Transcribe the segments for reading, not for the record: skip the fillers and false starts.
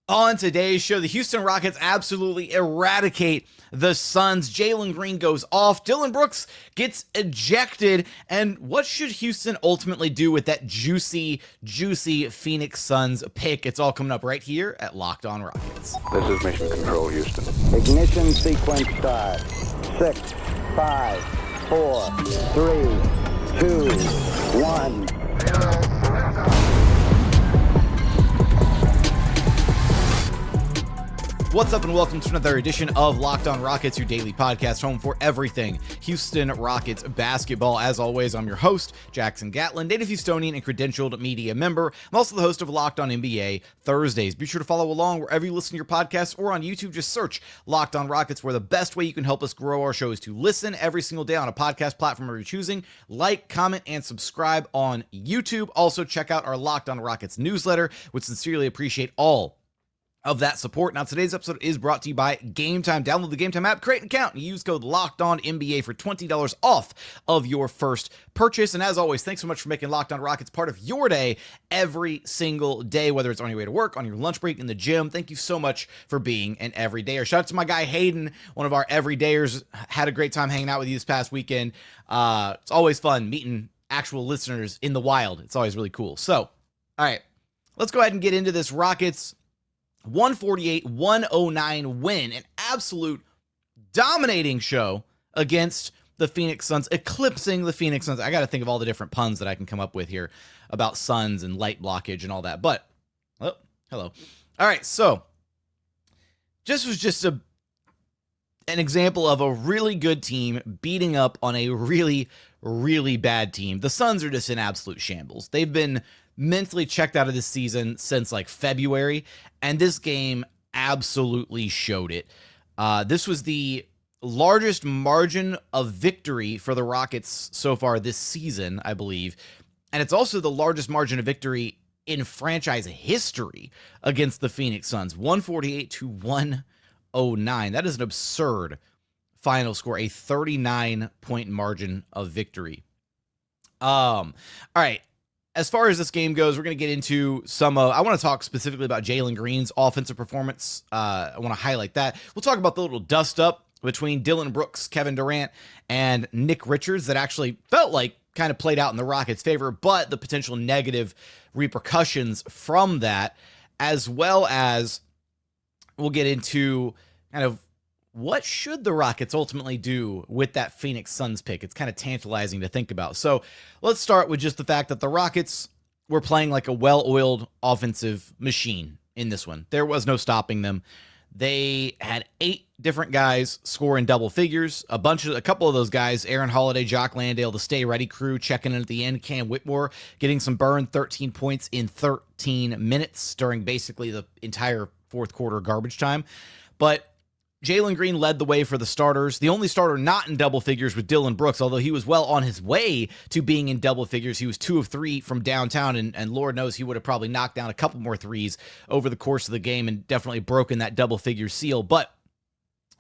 On today's show, the Houston Rockets absolutely eradicate the Suns. Jalen Green goes off. Dillon Brooks gets ejected. And what should Houston ultimately do with that juicy Phoenix Suns pick? It's all coming up right here at Locked On Rockets. This is Mission Control, Houston. Ignition sequence start. 6, 5, 4, 3, 2, 1. What's up and welcome to another edition of Locked On Rockets, your daily podcast home for everything Houston Rockets basketball. As always, I'm your host, Jackson Gatlin, native Houstonian and credentialed media member. I'm also the host of Locked On NBA Thursdays. Be sure to follow along wherever you listen to your podcasts or on YouTube. Just search Locked On Rockets, where the best way you can help us grow our show is to listen every single day on a podcast platform of your choosing. Like, comment, and subscribe on YouTube. Also, check out our Locked On Rockets newsletter. Would sincerely appreciate all of that support. Now, today's episode is brought to you by Game Time. Download the Game Time app, create an account, and use code LOCKEDONNBA for $20 off of your first purchase. And as always, thanks so much for making Locked On Rockets part of your day every single day, whether it's on your way to work, on your lunch break, in the gym. Thank you so much for being an everydayer. Shout out to my guy Hayden, one of our everydayers. Had a great time hanging out with you this past weekend. It's always fun meeting actual listeners in the wild. It's always really cool. So, all right, let's go ahead and get into this. Rockets 148-109 win, an absolute dominating show against the Phoenix Suns, eclipsing the Phoenix Suns. I got to think of all the different puns that I can come up with here about Suns and light blockage and all that. But, oh, hello. All right, so this was just an example of a really good team beating up on a really, really bad team. The Suns are just in absolute shambles. They've been mentally checked out of this season since like February, and this game absolutely showed it. This was the largest margin of victory for the Rockets so far this season, I believe, and it's also the largest margin of victory in franchise history against the Phoenix Suns, 148-109. That is an absurd final score, a 39-point margin of victory. All right. As far as this game goes, we're going to get into I want to talk specifically about Jalen Green's offensive performance. I want to highlight that. We'll talk about the little dust up between Dillon Brooks, Kevin Durant, and Nick Richards that actually felt like kind of played out in the Rockets' favor, but the potential negative repercussions from that, as well as we'll get into kind of what should the Rockets ultimately do with that Phoenix Suns pick? It's kind of tantalizing to think about. So let's start with just the fact that the Rockets were playing like a well-oiled offensive machine in this one. There was no stopping them. They had 8 different guys score in double figures. A couple of those guys, Aaron Holiday, Jock, Landale, the Stay Ready crew, checking in at the end. Cam Whitmore getting some burn, 13 points in 13 minutes during basically the entire fourth quarter garbage time. But Jalen Green led the way for the starters. The only starter not in double figures was Dillon Brooks, although he was well on his way to being in double figures. He was 2 of 3 from downtown, and Lord knows he would have probably knocked down a couple more threes over the course of the game and definitely broken that double figure seal. But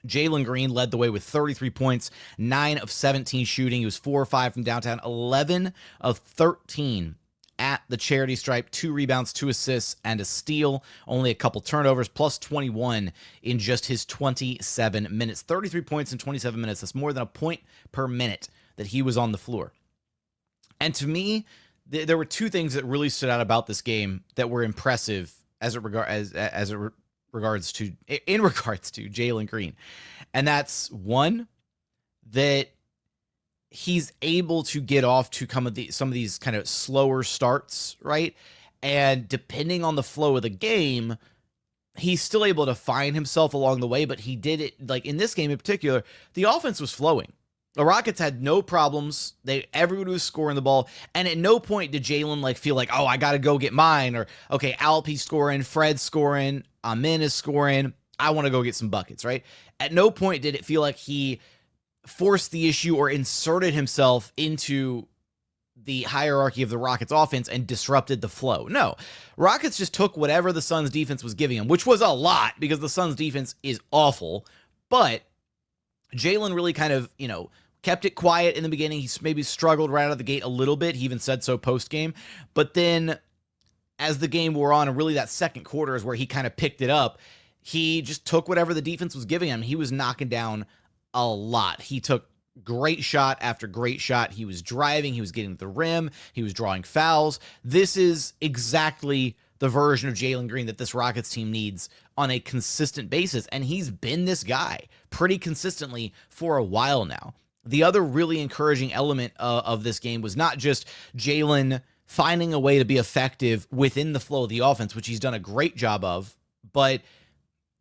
Jalen Green led the way with 33 points, 9 of 17 shooting. He was 4 of 5 from downtown, 11 of 13 at the charity stripe, 2 rebounds, 2 assists, and a steal. Only a couple turnovers, plus 21 in just his 27 minutes. 33 points in 27 minutes. That's more than a point per minute that he was on the floor. And to me, there were 2 things that really stood out about this game that were impressive in regards to Jalen Green. And that's one, that he's able to get off to some of these kind of slower starts, right? And depending on the flow of the game, he's still able to find himself along the way, but he did it, like in this game in particular, the offense was flowing. The Rockets had no problems. Everybody was scoring the ball, and at no point did Jalen feel like, oh, I got to go get mine, or okay, Alp's scoring, Fred's scoring, Amin is scoring, I want to go get some buckets, right? At no point did it feel like he forced the issue or inserted himself into the hierarchy of the Rockets offense and disrupted the flow. No, Rockets just took whatever the Suns defense was giving them, which was a lot because the Suns defense is awful, but Jalen really kind of, kept it quiet in the beginning. He maybe struggled right out of the gate a little bit. He even said so post game, but then as the game wore on, and really that second quarter is where he kind of picked it up, he just took whatever the defense was giving him. He was knocking down a lot. He took great shot after great shot. He was driving. He was getting to the rim. He was drawing fouls. This is exactly the version of Jalen Green that this Rockets team needs on a consistent basis. And he's been this guy pretty consistently for a while now. The other really encouraging element of this game was not just Jalen finding a way to be effective within the flow of the offense, which he's done a great job of, but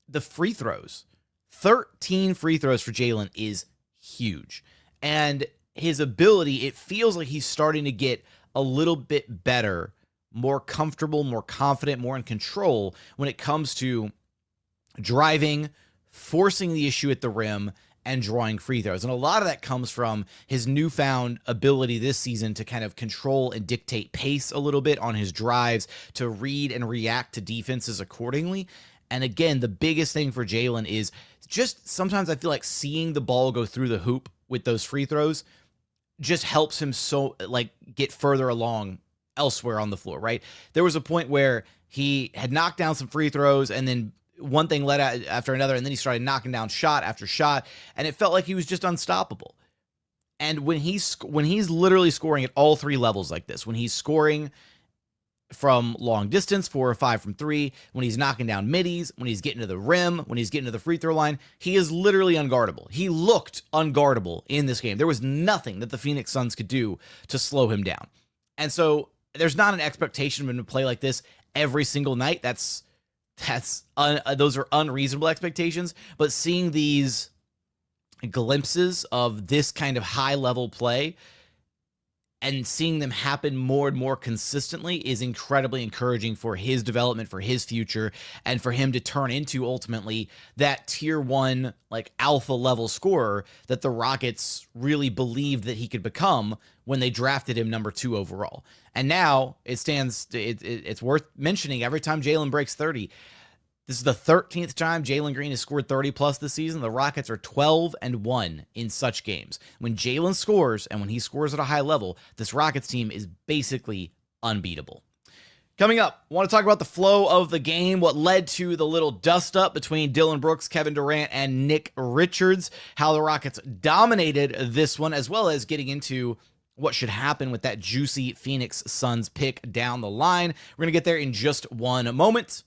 the free throws. 13 free throws for Jalen is huge. And his ability, it feels like he's starting to get a little bit better, more comfortable, more confident, more in control when it comes to driving, forcing the issue at the rim, and drawing free throws. And a lot of that comes from his newfound ability this season to kind of control and dictate pace a little bit on his drives, to read and react to defenses accordingly. And again, the biggest thing for Jalen is just sometimes I feel like seeing the ball go through the hoop with those free throws just helps him get further along elsewhere on the floor, right? There was a point where he had knocked down some free throws, and then one thing led after another, and then he started knocking down shot after shot, and it felt like he was just unstoppable. And when he's literally scoring at all three levels like this, when he's scoring from long distance, 4 or 5 from 3, when he's knocking down middies, when he's getting to the rim, when he's getting to the free throw line, he is literally unguardable. He looked unguardable in this game. There was nothing that the Phoenix Suns could do to slow him down. And so there's not an expectation of him to play like this every single night. Those are unreasonable expectations, but seeing these glimpses of this kind of high level play and seeing them happen more and more consistently is incredibly encouraging for his development, for his future, and for him to turn into ultimately that tier 1, like alpha level scorer that the Rockets really believed that he could become when they drafted him number 2 overall. And now it's worth mentioning every time Jalen breaks 30. This is the 13th time Jalen Green has scored 30 plus this season. The Rockets are 12-1 in such games. When Jalen scores, and when he scores at a high level, this Rockets team is basically unbeatable. Coming up, I want to talk about the flow of the game, what led to the little dust-up between Dillon Brooks, Kevin Durant, and Nick Richards, how the Rockets dominated this one, as well as getting into what should happen with that juicy Phoenix Suns pick down the line. We're going to get there in just one moment.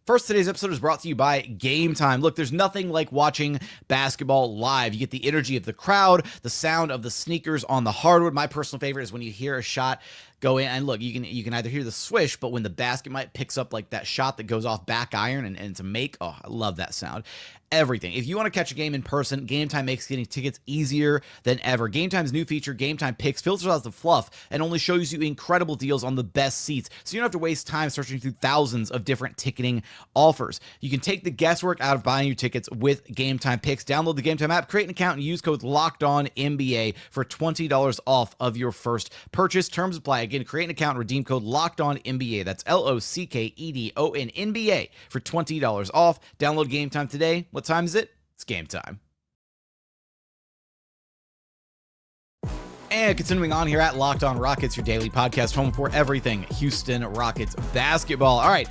First, today's episode is brought to you by Game Time. Look, there's nothing like watching basketball live. You get the energy of the crowd, the sound of the sneakers on the hardwood. My personal favorite is when you hear a shot go in, and look, you can either hear the swish, but when the basket might picks up like that shot that goes off back iron and it's a make, oh, I love that sound. Everything. If you want to catch a game in person, Game Time makes getting tickets easier than ever. Game Time's new feature, Game Time Picks, filters out the fluff and only shows you incredible deals on the best seats, so you don't have to waste time searching through thousands of different ticketing offers. You can take the guesswork out of buying your tickets with Game Time Picks. Download the Game Time app, create an account, and use code LOCKEDONNBA for $20 off of your first purchase. Terms apply. Again, create an account and redeem code LOCKEDONNBA. That's LOCKEDONNBA for $20 off. Download Game Time today. What time is it? It's game time. And continuing on here at Locked On Rockets, your daily podcast home for everything Houston Rockets basketball. All right,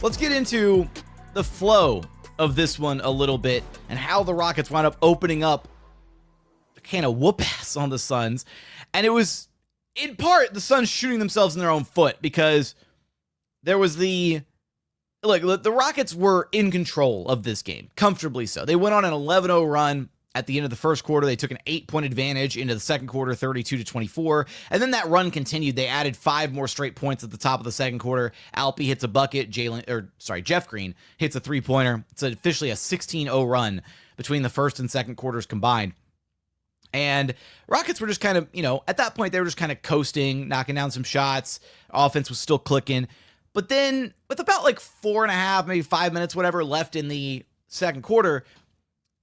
let's get into the flow of this one a little bit and how the Rockets wound up opening up a can of whoop-ass on the Suns. And it was, in part, the Suns shooting themselves in their own foot, because there was the Rockets were in control of this game, comfortably so. They went on an 11-0 run at the end of the first quarter. They took an 8-point advantage into the second quarter, 32-24. And then that run continued. They added 5 more straight points at the top of the second quarter. Alpy hits a bucket. Jeff Green hits a 3-pointer. It's officially a 16-0 run between the first and second quarters combined. And Rockets were just kind of, at that point, they were just kind of coasting, knocking down some shots. Offense was still clicking. But then with about 4.5, maybe 5 minutes, whatever, left in the second quarter,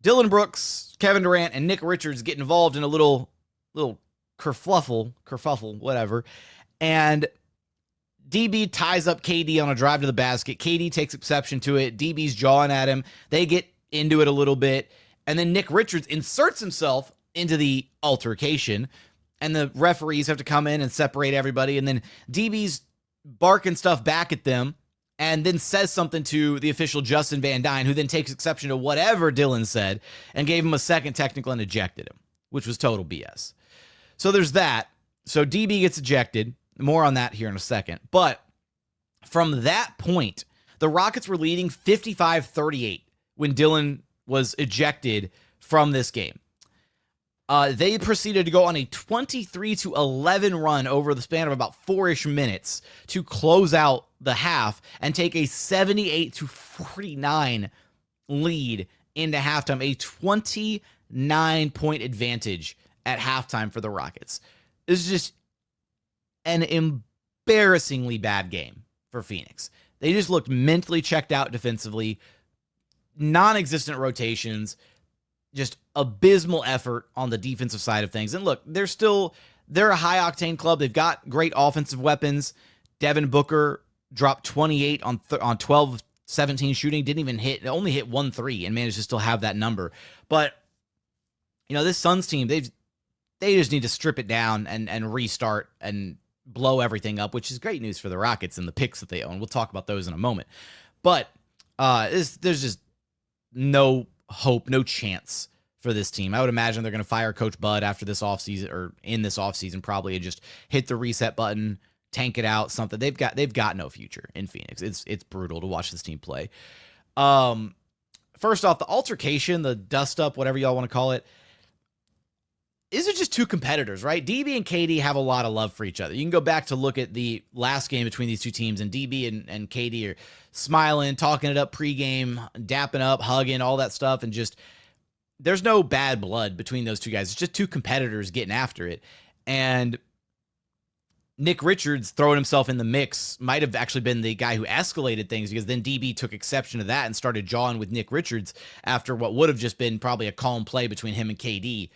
Dillon Brooks, Kevin Durant, and Nick Richards get involved in a little kerfuffle, whatever. And DB ties up KD on a drive to the basket. KD takes exception to it. DB's jawing at him. They get into it a little bit. And then Nick Richards inserts himself into the altercation and the referees have to come in and separate everybody, and then DB's barking stuff back at them, and then says something to the official Justin Van Dyne, who then takes exception to whatever Dillon said and gave him a second technical and ejected him, which was total BS. So there's that. So DB gets ejected. More on that here in a second. But from that point, the Rockets were leading 55-38 when Dillon was ejected from this game. They proceeded to go on a 23-11 run over the span of about 4-ish minutes to close out the half and take a 78-49 lead into halftime, a 29-point advantage at halftime for the Rockets. This is just an embarrassingly bad game for Phoenix. They just looked mentally checked out defensively, non-existent rotations, just abysmal effort on the defensive side of things. And look, they're a high-octane club. They've got great offensive weapons. Devin Booker dropped 28 on 12 of 17 shooting, only hit 1 3 and managed to still have that number. But, this Suns team, they just need to strip it down and restart and blow everything up, which is great news for the Rockets and the picks that they own. We'll talk about those in a moment. But there's just no hope, no chance for this team. I would imagine they're going to fire Coach Bud after this offseason, or in this offseason probably, and just hit the reset button, tank it out, something. They've got no future in Phoenix. It's brutal to watch this team play. First off, the altercation, the dust up, whatever y'all want to call it, these are just two competitors, right? DB and KD have a lot of love for each other. You can go back to look at the last game between these two teams, and DB and KD are smiling, talking it up pregame, dapping up, hugging, all that stuff, and just there's no bad blood between those two guys. It's just two competitors getting after it. And Nick Richards throwing himself in the mix might have actually been the guy who escalated things, because then DB took exception to that and started jawing with Nick Richards after what would have just been probably a calm play between him and KD.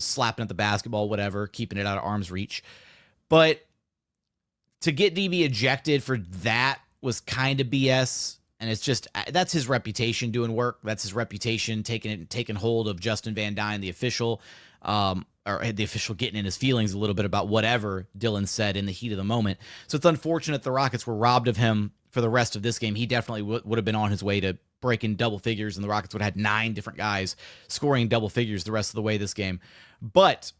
Slapping at the basketball, whatever, keeping it out of arm's reach. But to get DB ejected for that was kind of BS. And it's just, that's his reputation doing work. That's his reputation taking hold of Justin Van Dyne, the official, or the official getting in his feelings a little bit about whatever Dillon said in the heat of the moment. So it's unfortunate the Rockets were robbed of him for the rest of this game. He definitely would have been on his way to breaking double figures, and the Rockets would have had 9 different guys scoring double figures the rest of the way this game. But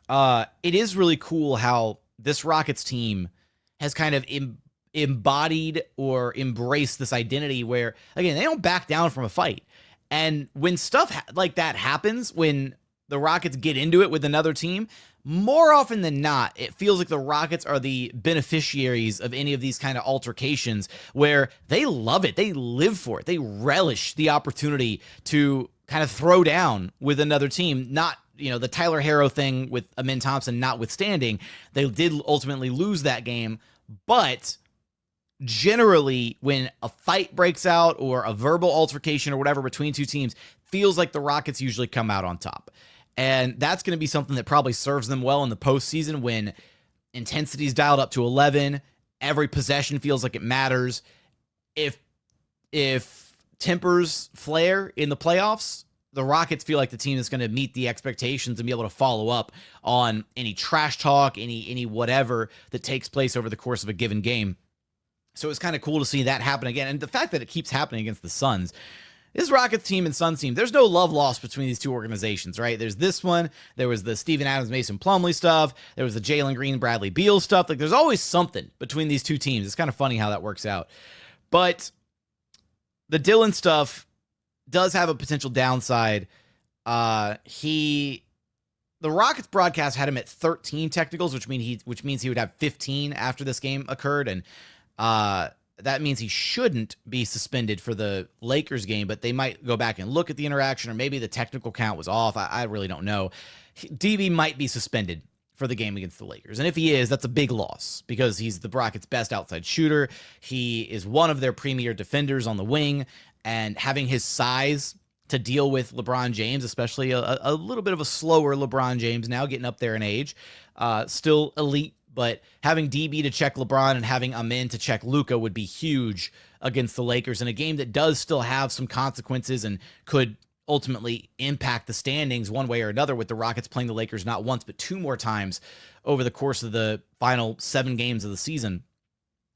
it is really cool how this Rockets team has kind of embodied or embraced this identity where, again, they don't back down from a fight. And when stuff like that happens, when the Rockets get into it with another team, more often than not, it feels like the Rockets are the beneficiaries of any of these kind of altercations, where they love it. They live for it. They relish the opportunity to kind of throw down with another team. Not, the Tyler Herro thing with Amin Thompson notwithstanding, they did ultimately lose that game. But generally, when a fight breaks out or a verbal altercation or whatever between two teams, feels like the Rockets usually come out on top. And that's going to be something that probably serves them well in the postseason, when intensity is dialed up to 11. Every possession feels like it matters. If tempers flare in the playoffs, the Rockets feel like the team is going to meet the expectations and be able to follow up on any trash talk, any whatever that takes place over the course of a given game. So it's kind of cool to see that happen again. And the fact that it keeps happening against the Suns. This Rockets team and Suns team, there's no love lost between these two organizations, right? There's this one. There was the Steven Adams, Mason Plumlee stuff. There was the Jalen Green, Bradley Beal stuff. Like, there's always something between these two teams. It's kind of funny how that works out. But the Dillon stuff does have a potential downside. The Rockets broadcast had him at 13 technicals, which means he would have 15 after this game occurred, and that means he shouldn't be suspended for the Lakers game, but they might go back and look at the interaction, or maybe the technical count was off. I really don't know. DB might be suspended for the game against the Lakers. And if he is, that's a big loss, because he's the Rockets' best outside shooter. He is one of their premier defenders on the wing, and having his size to deal with LeBron James, especially a little bit of a slower LeBron James now, getting up there in age, still elite. But having DB to check LeBron and having Amin to check Luka would be huge against the Lakers in a game that does still have some consequences and could ultimately impact the standings one way or another, with the Rockets playing the Lakers not once, but 2 more times over the course of the final 7 games of the season.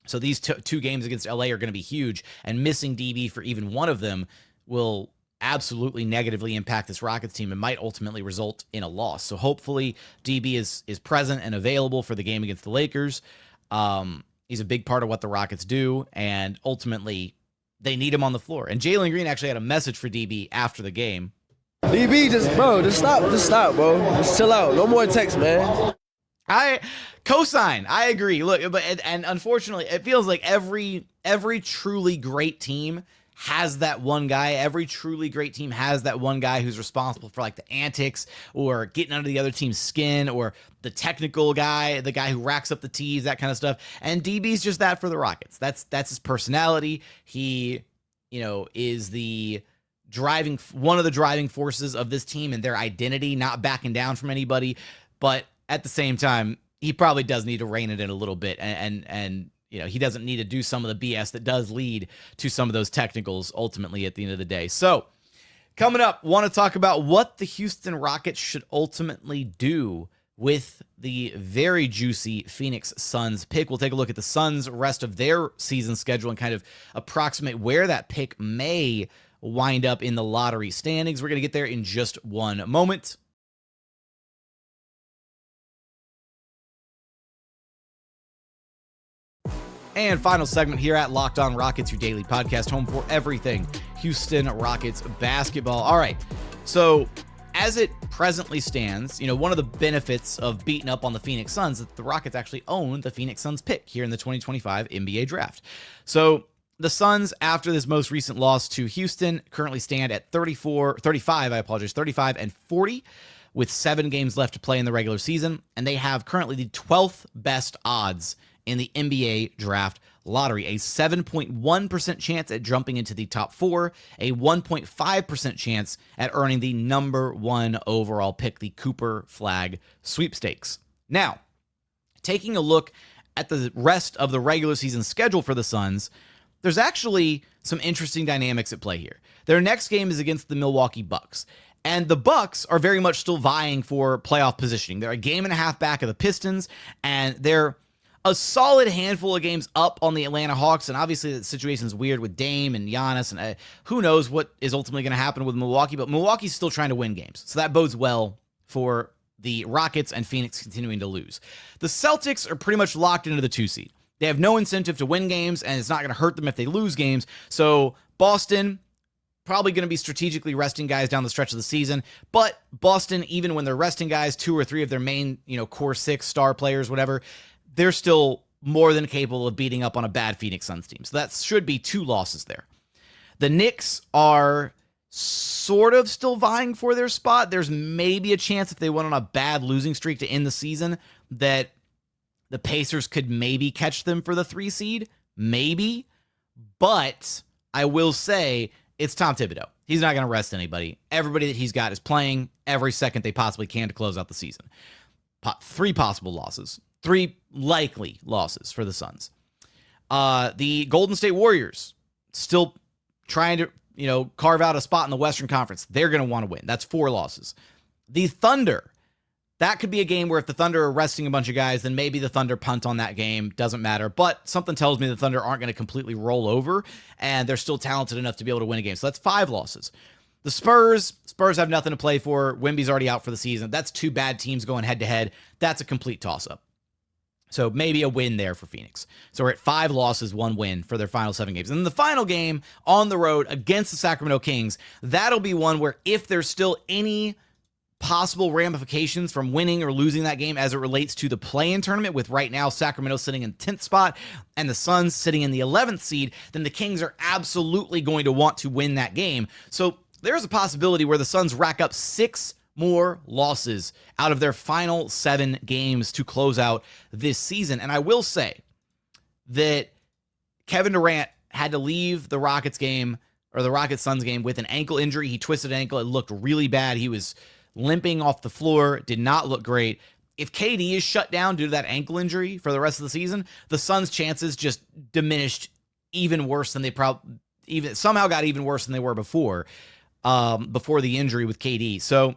So these 2 games against LA are going to be huge, and missing DB for even one of them will absolutely negatively impact this Rockets team and might ultimately result in a loss. So hopefully DB is present and available for the game against the Lakers. He's a big part of what the Rockets do, and ultimately they need him on the floor. And Jalen Green actually had a message for DB after the game. DB, just stop, bro. Just chill out. No more text, man. I cosign. I agree. Look, but and unfortunately, it feels like every truly great team has that one guy. Every truly great team has that one guy who's responsible for like the antics or getting under the other team's skin, or the technical guy, the guy who racks up the T's, that kind of stuff. And DB's just that for the Rockets. That's his personality. He, is one of the driving forces of this team and their identity, not backing down from anybody. But at the same time, he probably does need to rein it in a little bit, and he doesn't need to do some of the BS that does lead to some of those technicals ultimately at the end of the day. So coming up, want to talk about what the Houston Rockets should ultimately do with the very juicy Phoenix Suns pick. We'll take a look at the Suns' rest of their season schedule and kind of approximate where that pick may wind up in the lottery standings. We're going to get there in just one moment. And final segment here at Locked On Rockets, your daily podcast, home for everything Houston Rockets basketball. All right, so as it presently stands, one of the benefits of beating up on the Phoenix Suns is that the Rockets actually own the Phoenix Suns pick here in the 2025 NBA draft. So the Suns, after this most recent loss to Houston, currently stand at 35 and 40, with 7 games left to play in the regular season, and they have currently the 12th best odds in the NBA draft lottery, a 7.1% chance at jumping into the top 4, a 1.5% chance at earning the number 1 overall pick, the Cooper Flag sweepstakes. Now, taking a look at the rest of the regular season schedule for the Suns, there's actually some interesting dynamics at play here. Their next game is against the Milwaukee Bucks, and the Bucks are very much still vying for playoff positioning. They're a game and a half back of the Pistons, and they're a solid handful of games up on the Atlanta Hawks, and obviously the situation's weird with Dame and Giannis, and who knows what is ultimately going to happen with Milwaukee, but Milwaukee's still trying to win games, so that bodes well for the Rockets and Phoenix continuing to lose. The Celtics are pretty much locked into the 2 seed. They have no incentive to win games, and it's not going to hurt them if they lose games, so Boston probably going to be strategically resting guys down the stretch of the season, but Boston, even when they're resting guys, 2 or 3 of their main, core 6 star players, whatever, they're still more than capable of beating up on a bad Phoenix Suns team. So that should be 2 losses there. The Knicks are sort of still vying for their spot. There's maybe a chance if they went on a bad losing streak to end the season that the Pacers could maybe catch them for the 3 seed. Maybe. But I will say it's Tom Thibodeau. He's not going to rest anybody. Everybody that he's got is playing every second they possibly can to close out the season. 3 possible losses. 3 likely losses for the Suns. The Golden State Warriors still trying to, carve out a spot in the Western Conference. They're going to want to win. That's 4 losses. The Thunder, that could be a game where if the Thunder are resting a bunch of guys, then maybe the Thunder punt on that game. Doesn't matter. But something tells me the Thunder aren't going to completely roll over, and they're still talented enough to be able to win a game. So that's 5 losses. The Spurs have nothing to play for. Wemby's already out for the season. That's 2 bad teams going head-to-head. That's a complete toss-up. So maybe a win there for Phoenix. So we're at 5 losses, 1 win for their final 7 games. And then the final game on the road against the Sacramento Kings, that'll be one where if there's still any possible ramifications from winning or losing that game as it relates to the play-in tournament, with right now Sacramento sitting in 10th spot and the Suns sitting in the 11th seed, then the Kings are absolutely going to want to win that game. So there's a possibility where the Suns rack up 6 more losses out of their final 7 games to close out this season. And I will say that Kevin Durant had to leave the Rockets game, or the Rockets-Suns game, with an ankle injury. He twisted an ankle. It looked really bad. He was limping off the floor. Did not look great. If KD is shut down due to that ankle injury for the rest of the season, the Suns' chances just diminished even worse than they somehow got even worse than they were before. before the injury with KD. So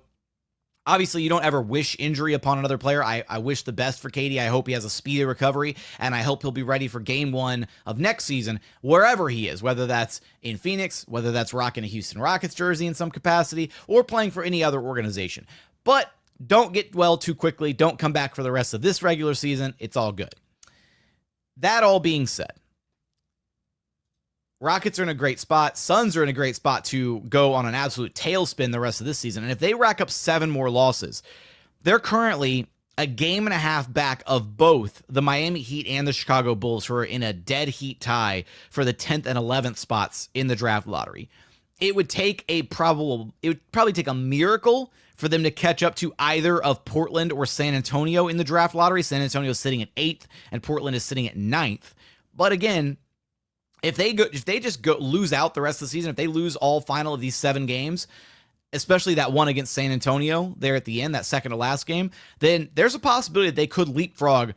obviously, you don't ever wish injury upon another player. I wish the best for KD. I hope he has a speedy recovery, and I hope he'll be ready for game 1 of next season, wherever he is, whether that's in Phoenix, whether that's rocking a Houston Rockets jersey in some capacity, or playing for any other organization. But don't get well too quickly. Don't come back for the rest of this regular season. It's all good. That all being said, Rockets are in a great spot. Suns are in a great spot to go on an absolute tailspin the rest of this season. And if they rack up 7 more losses, they're currently a game and a half back of both the Miami Heat and the Chicago Bulls, who are in a dead heat tie for the 10th and 11th spots in the draft lottery. It would probably take a miracle for them to catch up to either of Portland or San Antonio in the draft lottery. San Antonio is sitting at 8th and Portland is sitting at 9th. But again, if they just lose out the rest of the season, if they lose all final of these 7 games, especially that one against San Antonio there at the end, that second to last game, then there's a possibility that they could leapfrog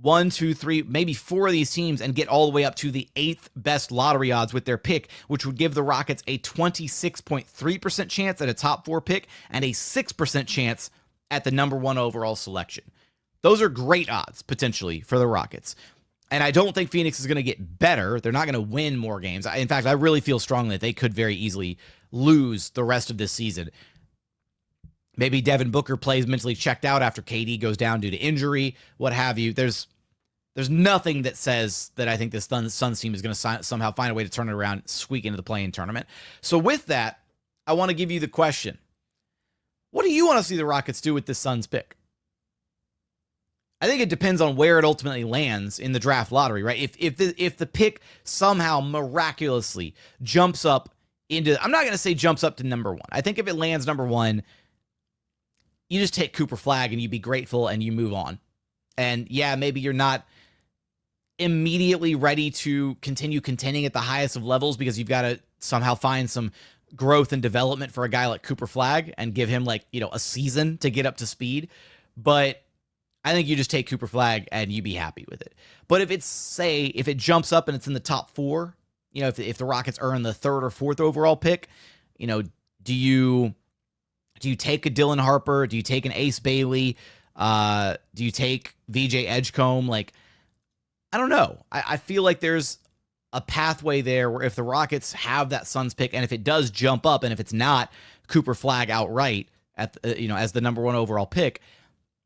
1, 2, 3, maybe 4 of these teams and get all the way up to the 8th best lottery odds with their pick, which would give the Rockets a 26.3% chance at a top 4 pick and a 6% chance at the number 1 overall selection. Those are great odds, potentially, for the Rockets. And I don't think Phoenix is going to get better. They're not going to win more games. In fact, I really feel strongly that they could very easily lose the rest of this season. Maybe Devin Booker plays mentally checked out after KD goes down due to injury, what have you. There's nothing that says that I think this Suns team is going to somehow find a way to turn it around, squeak into the play-in tournament. So with that, I want to give you the question. What do you want to see the Rockets do with this Suns pick? I think it depends on where it ultimately lands in the draft lottery, right? If the pick somehow miraculously jumps up into, I'm not going to say jumps up to number 1. I think if it lands number 1, you just take Cooper Flagg and you be grateful and you move on. And yeah, maybe you're not immediately ready to continue contending at the highest of levels because you've got to somehow find some growth and development for a guy like Cooper Flagg and give him a season to get up to speed. But I think you just take Cooper Flagg and you be happy with it. But if it jumps up and it's in the top 4, if the Rockets earn the 3rd or 4th overall pick, do you take a Dillon Harper? Do you take an Ace Bailey? Do you take VJ Edgecombe? I don't know. I feel like there's a pathway there where if the Rockets have that Suns pick, and if it does jump up, and if it's not Cooper Flagg outright at as the number 1 overall pick,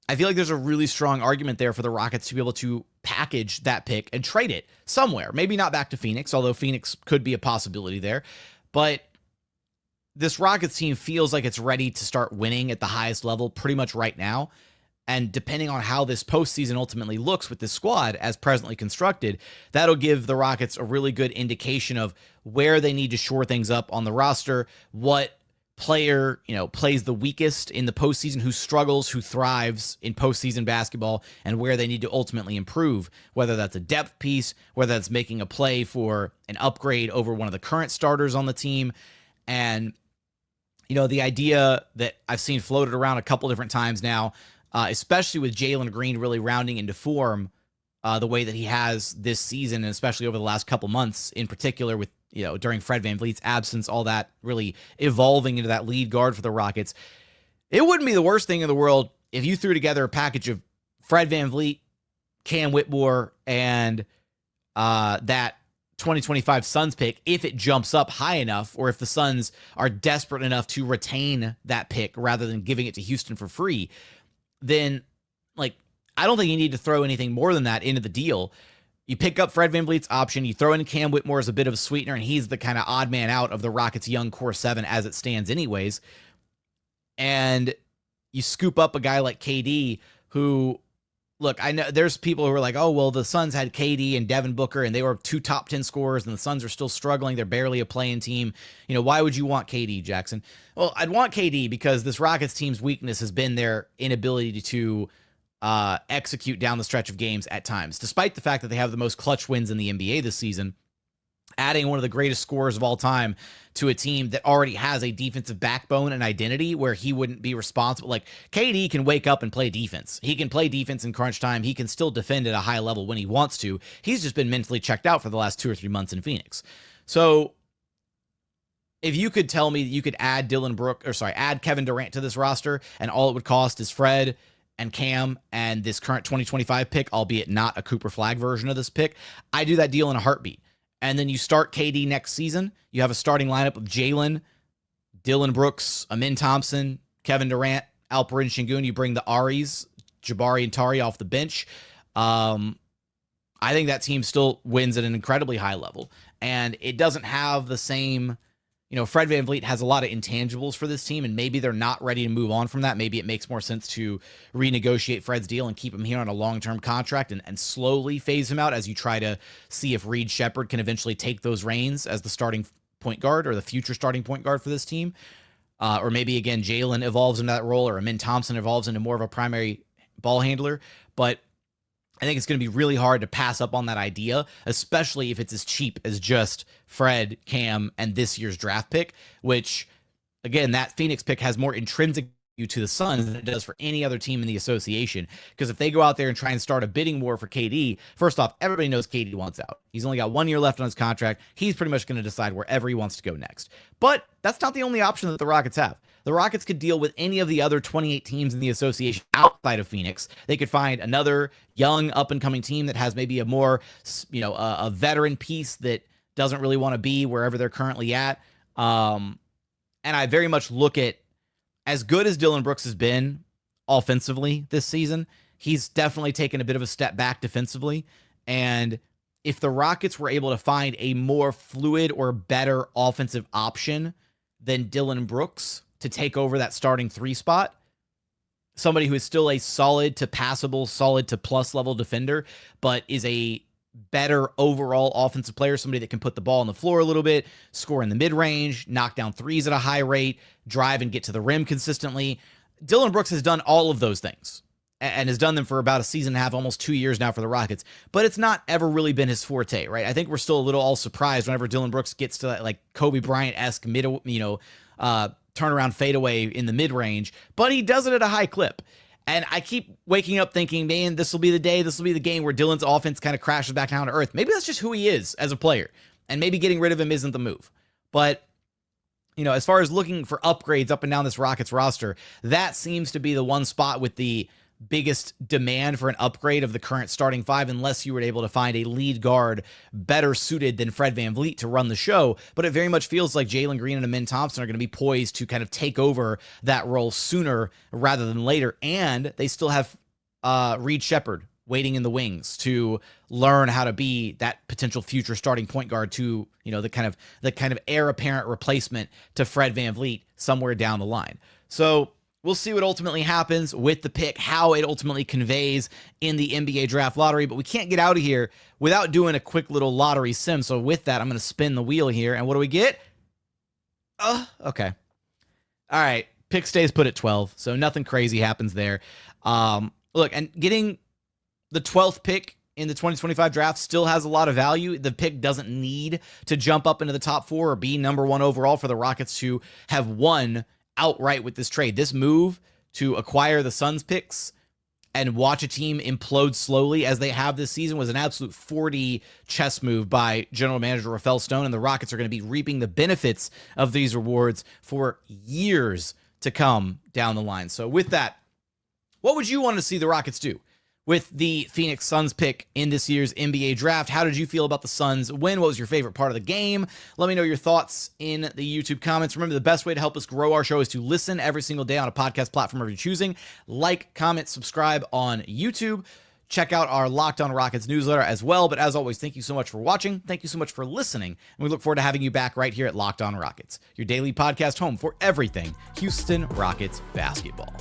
I feel like there's a really strong argument there for the Rockets to be able to package that pick and trade it somewhere. Maybe not back to Phoenix, although Phoenix could be a possibility there. But this Rockets team feels like it's ready to start winning at the highest level pretty much right now. And depending on how this postseason ultimately looks with this squad as presently constructed, that'll give the Rockets a really good indication of where they need to shore things up on the roster, what player, plays the weakest in the postseason, who struggles, who thrives in postseason basketball, and where they need to ultimately improve, whether that's a depth piece, whether that's making a play for an upgrade over one of the current starters on the team. And, the idea that I've seen floated around a couple different times now, especially with Jalen Green really rounding into form the way that he has this season, and especially over the last couple months in particular with, during Fred VanVleet's absence, all that really evolving into that lead guard for the Rockets. It wouldn't be the worst thing in the world if you threw together a package of Fred VanVleet, Cam Whitmore, and that 2025 Suns pick, if it jumps up high enough, or if the Suns are desperate enough to retain that pick rather than giving it to Houston for free, then I don't think you need to throw anything more than that into the deal. You pick up Fred VanVleet's option, you throw in Cam Whitmore as a bit of a sweetener, and he's the kind of odd man out of the Rockets' young core 7 as it stands anyways. And you scoop up a guy like KD who, look, I know there's people who are like, oh, well, the Suns had KD and Devin Booker, and they were 2 top 10 scorers, and the Suns are still struggling. They're barely a play-in team. Why would you want KD, Jackson? Well, I'd want KD because this Rockets team's weakness has been their inability to execute down the stretch of games at times. Despite the fact that they have the most clutch wins in the NBA this season, adding one of the greatest scorers of all time to a team that already has a defensive backbone and identity where he wouldn't be responsible. KD can wake up and play defense. He can play defense in crunch time. He can still defend at a high level when he wants to. He's just been mentally checked out for the last 2 or 3 months in Phoenix. So if you could tell me that you could add add Kevin Durant to this roster, and all it would cost is Fred and Cam and this current 2025 pick, albeit not a Cooper Flag version of this pick, I do that deal in a heartbeat. And then you start KD next season. You have a starting lineup of Jalen, Dillon Brooks, Thompson, Kevin Durant, Alperen, Sengun. You bring the Aries, Jabari, and Tari off the bench. I think that team still wins at an incredibly high level. And it doesn't have the same, Fred VanVleet has a lot of intangibles for this team, and maybe they're not ready to move on from that. Maybe it makes more sense to renegotiate Fred's deal and keep him here on a long-term contract and slowly phase him out as you try to see if Reed Shepherd can eventually take those reins as the starting point guard or the future starting point guard for this team. Or maybe, again, Jalen evolves into that role, or Thompson evolves into more of a primary ball handler. But I think it's going to be really hard to pass up on that idea, especially if it's as cheap as just Fred, Cam, and this year's draft pick, which, again, that Phoenix pick has more intrinsic value to the Suns than it does for any other team in the association. Because if they go out there and try and start a bidding war for KD, first off, everybody knows KD wants out. He's only got 1 year left on his contract. He's pretty much going to decide wherever he wants to go next. But that's not the only option that the Rockets have. The Rockets could deal with any of the other 28 teams in the association outside of Phoenix. They could find another young up-and-coming team that has maybe a more, a veteran piece that doesn't really want to be wherever they're currently at. And I very much look at, as good as Dillon Brooks has been offensively this season, he's definitely taken a bit of a step back defensively. And if the Rockets were able to find a more fluid or better offensive option than Dillon Brooks to take over that starting 3 spot, somebody who is still a solid to passable, solid to plus level defender, but is a better overall offensive player, somebody that can put the ball on the floor a little bit, score in the mid-range, knock down threes at a high rate, drive and get to the rim consistently. Dillon Brooks has done all of those things and has done them for about a season and a half, almost 2 years now for the Rockets, but it's not ever really been his forte, right? I think we're still a little all surprised whenever Dillon Brooks gets to that like Kobe Bryant-esque turnaround fadeaway in the mid-range, but he does it at a high clip. And I keep waking up thinking, man, this will be the day, this will be the game where Dillon's offense kind of crashes back down to earth. Maybe that's just who he is as a player, and maybe getting rid of him isn't the move. But, as far as looking for upgrades up and down this Rockets roster, that seems to be the one spot with the biggest demand for an upgrade of the current starting 5, unless you were able to find a lead guard better suited than Fred VanVleet to run the show. But it very much feels like Jalen Green and Thompson are going to be poised to kind of take over that role sooner rather than later. And they still have Reed Shepherd waiting in the wings to learn how to be that potential future starting point guard to, the kind of heir apparent replacement to Fred VanVleet somewhere down the line. So we'll see what ultimately happens with the pick, how it ultimately conveys in the NBA draft lottery, but we can't get out of here without doing a quick little lottery sim. So with that, I'm going to spin the wheel here. And what do we get? Okay. All right. Pick stays put at 12. So nothing crazy happens there. Look, and getting the 12th pick in the 2025 draft still has a lot of value. The pick doesn't need to jump up into the top 4 or be number 1 overall for the Rockets to have won outright with this trade. This move to acquire the Suns picks and watch a team implode slowly as they have this season was an absolute 4D chess move by general manager Rafael Stone, and the Rockets are going to be reaping the benefits of these rewards for years to come down the line. So with that, what would you want to see the Rockets do with the Phoenix Suns pick in this year's NBA draft? How did you feel about the Suns win? What was your favorite part of the game? Let me know your thoughts in the YouTube comments. Remember, the best way to help us grow our show is to listen every single day on a podcast platform of your choosing. Like, comment, subscribe on YouTube. Check out our Locked On Rockets newsletter as well. But as always, thank you so much for watching. Thank you so much for listening. And we look forward to having you back right here at Locked On Rockets, your daily podcast home for everything Houston Rockets basketball.